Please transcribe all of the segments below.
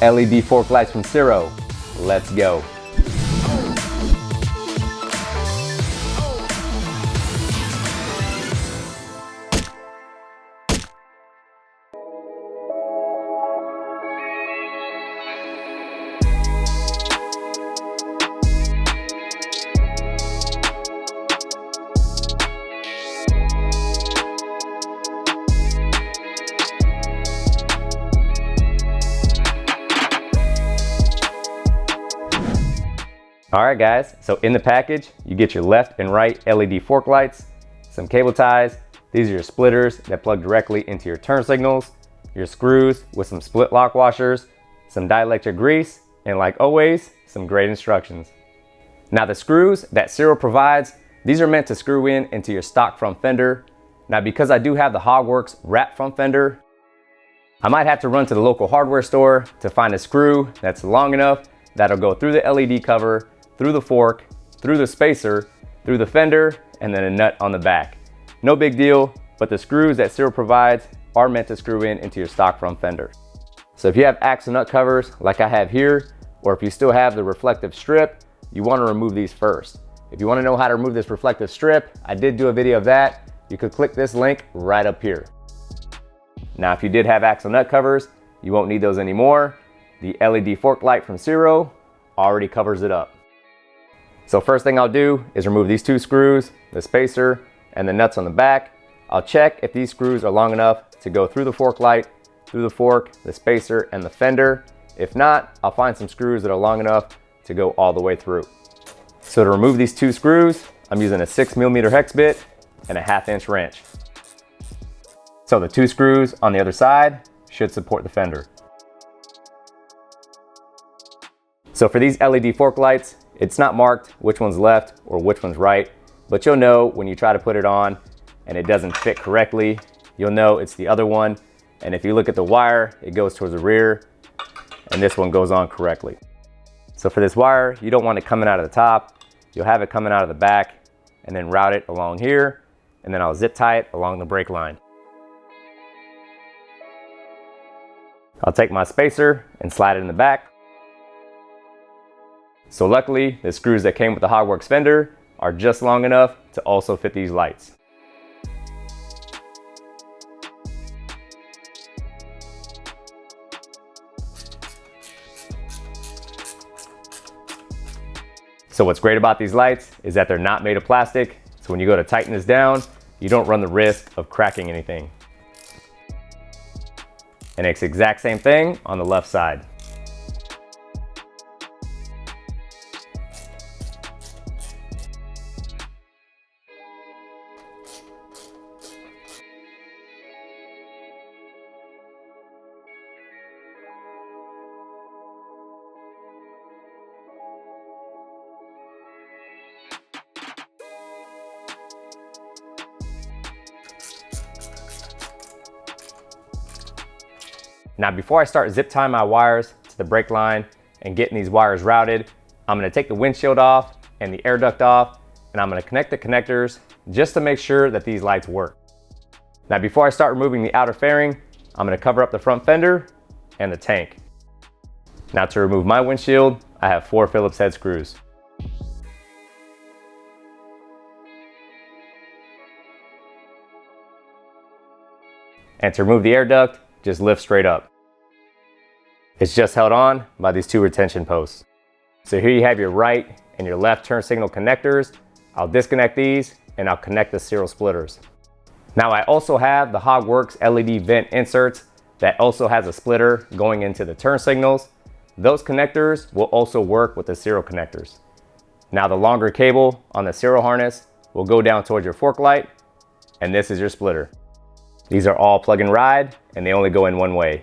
LED fork lights from Ciro. Let's go. Alright guys, so in the package, you get your left and right LED fork lights, some cable ties, these are your splitters that plug directly into your turn signals, your screws with some split lock washers, some dielectric grease, and like always, some great instructions. Now the screws that Ciro provides, these are meant to screw into your stock front fender. Now because I do have the Hogworks wrap front fender, I might have to run to the local hardware store to find a screw that's long enough that'll go through the LED cover, through the fork, through the spacer, through the fender, and then a nut on the back. No big deal, but the screws that Ciro provides are meant to screw into your stock front fender. So if you have axle nut covers like I have here, or if you still have the reflective strip, you want to remove these first. If you want to know how to remove this reflective strip, I did do a video of that. You could click this link right up here. Now if you did have axle nut covers, you won't need those anymore. The LED fork light from Ciro already covers it up. So first thing I'll do is remove these two screws, the spacer, and the nuts on the back. I'll check if these screws are long enough to go through the fork light, through the fork, the spacer, and the fender. If not, I'll find some screws that are long enough to go all the way through. So to remove these two screws, I'm using a 6mm hex bit and a 1/2 inch wrench. So the two screws on the other side should support the fender. So for these LED fork lights, it's not marked which one's left or which one's right, but you'll know when you try to put it on and it doesn't fit correctly, you'll know it's the other one. And if you look at the wire, it goes towards the rear and this one goes on correctly. So for this wire, you don't want it coming out of the top. You'll have it coming out of the back and then route it along here. And then I'll zip tie it along the brake line. I'll take my spacer and slide it in the back. So luckily, the screws that came with the Hogworks fender are just long enough to also fit these lights. So what's great about these lights is that they're not made of plastic. So when you go to tighten this down, you don't run the risk of cracking anything. And it's the exact same thing on the left side. Now before I start zip tying my wires to the brake line and getting these wires routed, I'm gonna take the windshield off and the air duct off, and I'm gonna connect the connectors just to make sure that these lights work. Now before I start removing the outer fairing, I'm gonna cover up the front fender and the tank. Now to remove my windshield, I have 4 Phillips head screws. And to remove the air duct, just lift straight up. It's just held on by these 2 retention posts. So here you have your right and your left turn signal connectors. I'll disconnect these and I'll connect the Ciro splitters. Now I also have the Hogworks LED vent inserts that also has a splitter going into the turn signals. Those connectors will also work with the Ciro connectors. Now the longer cable on the Ciro harness will go down towards your fork light, and this is your splitter. These are all plug and ride, and they only go in one way.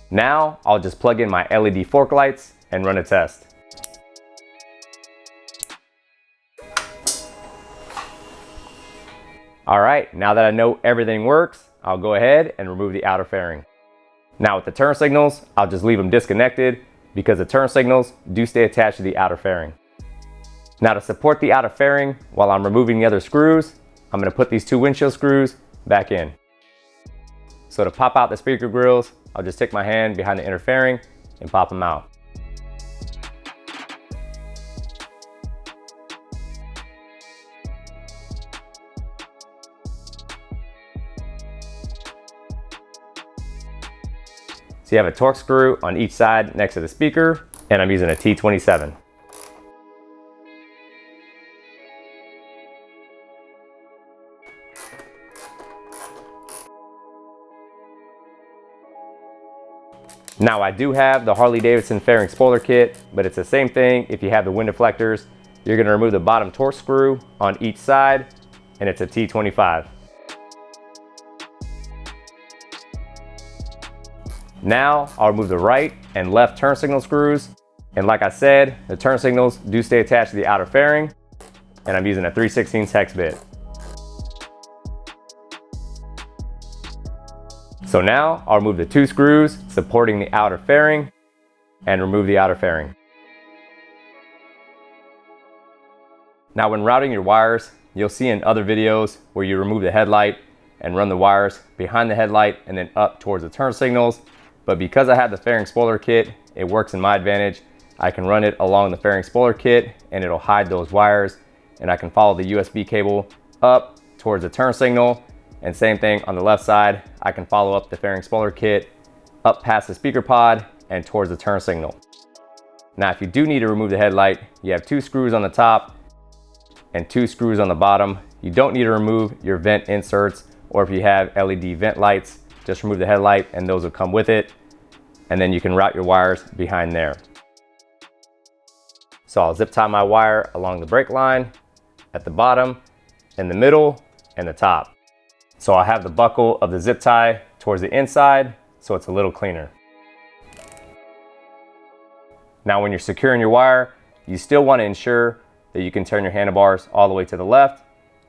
Now, I'll just plug in my LED fork lights and run a test. All right, now that I know everything works, I'll go ahead and remove the outer fairing. Now with the turn signals, I'll just leave them disconnected because the turn signals do stay attached to the outer fairing. Now to support the outer fairing while I'm removing the other screws, I'm going to put these 2 windshield screws back in. So to pop out the speaker grills, I'll just stick my hand behind the inner fairing and pop them out. So you have a Torx screw on each side next to the speaker, and I'm using a T27. Now I do have the Harley Davidson fairing spoiler kit, but it's the same thing if you have the wind deflectors. You're going to remove the bottom Torx screw on each side, and it's a T25. Now I'll remove the right and left turn signal screws. And like I said, the turn signals do stay attached to the outer fairing, and I'm using a 3/16 hex bit. So now I'll remove the 2 screws supporting the outer fairing and remove the outer fairing. Now when routing your wires, you'll see in other videos where you remove the headlight and run the wires behind the headlight and then up towards the turn signals. But because I have the fairing spoiler kit, it works in my advantage. I can run it along the fairing spoiler kit and it'll hide those wires, and I can follow the USB cable up towards the turn signal. And same thing on the left side, I can follow up the fairing spoiler kit up past the speaker pod and towards the turn signal. Now if you do need to remove the headlight, you have 2 screws on the top and 2 screws on the bottom. You don't need to remove your vent inserts, or if you have LED vent lights, just remove the headlight and those will come with it. And then you can route your wires behind there. So I'll zip tie my wire along the brake line, at the bottom, in the middle, and the top. So I have the buckle of the zip tie towards the inside, so it's a little cleaner. Now when you're securing your wire, you still want to ensure that you can turn your handlebars all the way to the left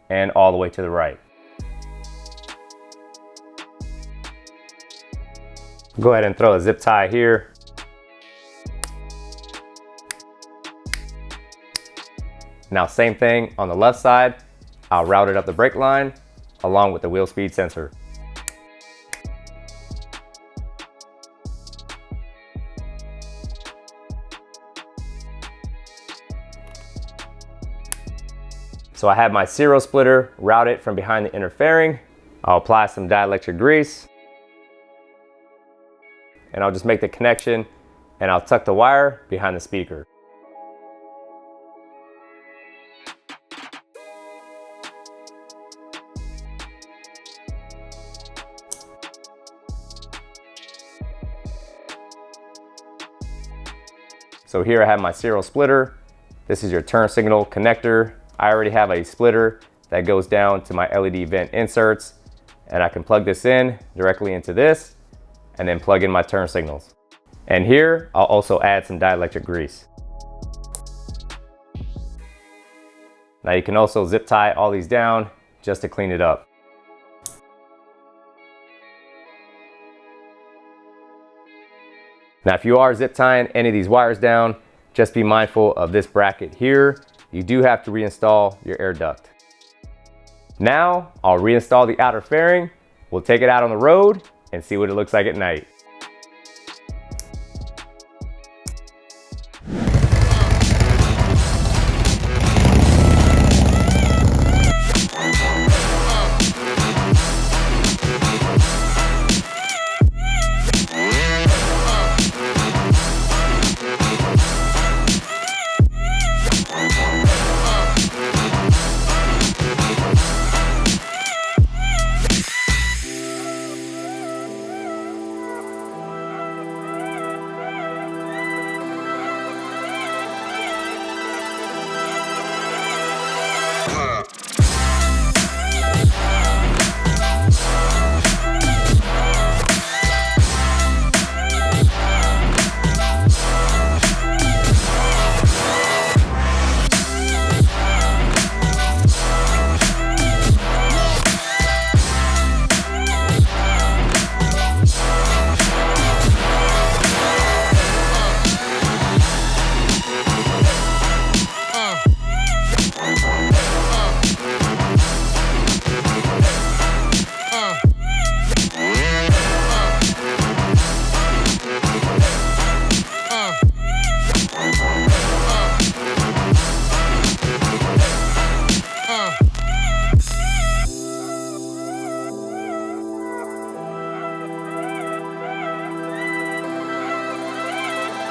and all the way to the right. Go ahead and throw a zip tie here. Now same thing on the left side, I'll route it up the brake line along with the wheel speed sensor. So I have my Ciro splitter routed from behind the inner fairing. I'll apply some dielectric grease, and I'll just make the connection, and I'll tuck the wire behind the speaker. So here I have my Ciro splitter. This is your turn signal connector. I already have a splitter that goes down to my LED vent inserts, and I can plug this in directly into this and then plug in my turn signals. And here I'll also add some dielectric grease. Now you can also zip tie all these down just to clean it up. Now if you are zip tying any of these wires down, just be mindful of this bracket here. You do have to reinstall your air duct. Now I'll reinstall the outer fairing. We'll take it out on the road and see what it looks like at night.